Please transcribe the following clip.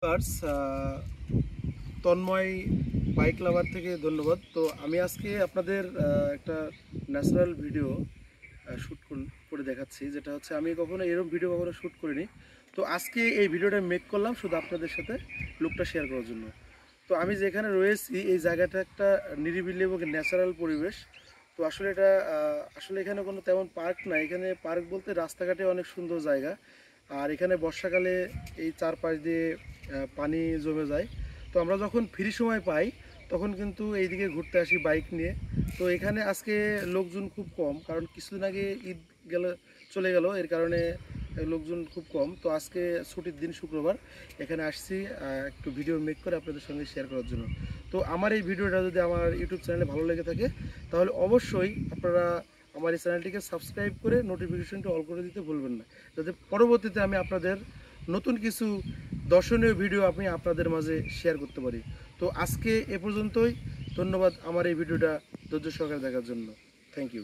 Viewers, Tanmoy bike লাভার থেকে ধন্যবাদ। তো আমি আজকে আপনাদের একটা ন্যাচারাল ভিডিও শ্যুট করে দেখাচ্ছি, যেটা হচ্ছে আমি কখনো এরকম ভিডিও কখনো শ্যুট করিনি। তো আজকে এই ভিডিওটা মেক করলাম শুধু আপনাদের সাথে লুকটা শেয়ার করার জন্য। তো আমি যেখানে রয়েছি এই জায়গাটা একটা নিরিবিলি এবং ন্যাচারাল পরিবেশ। তো আসলে এটা আসলে এখানে কোনো তেমন পার্ক নাই। এখানে পার্ক বলতে রাস্তাঘাটে অনেক সুন্দর জায়গা। আর এখানে বর্ষাকালে এই চারপাশ দিয়ে পানি জমে যায়। তো আমরা যখন ফ্রি সময় পাই তখন কিন্তু এইদিকে ঘুরতে আসি বাইক নিয়ে। তো এখানে আজকে লোকজন খুব কম, কারণ কিছুদিন আগে ঈদ চলে গেল, এর কারণে লোকজন খুব কম। তো আজকে ছুটির দিন, শুক্রবার, এখানে আসছি একটু ভিডিও মেক করে আপনাদের সঙ্গে শেয়ার করার জন্য। তো আমার এই ভিডিওটা যদি আমার ইউটিউব চ্যানেলে ভালো লেগে থাকে তাহলে অবশ্যই আপনারা আমার এই চ্যানেলটিকে সাবস্ক্রাইব করে নোটিফিকেশনটা অল করে দিতে ভুলবেন না, যাতে পরবর্তীতে আমি আপনাদের নতুন কিছু দর্শনীয় ভিডিও আমি আপনাদের মাঝে শেয়ার করতে পারি। তো আজকে এ পর্যন্তই। ধন্যবাদ আমার এই ভিডিওটা ধৈর্য সহকারে দেখার জন্য। Thank you.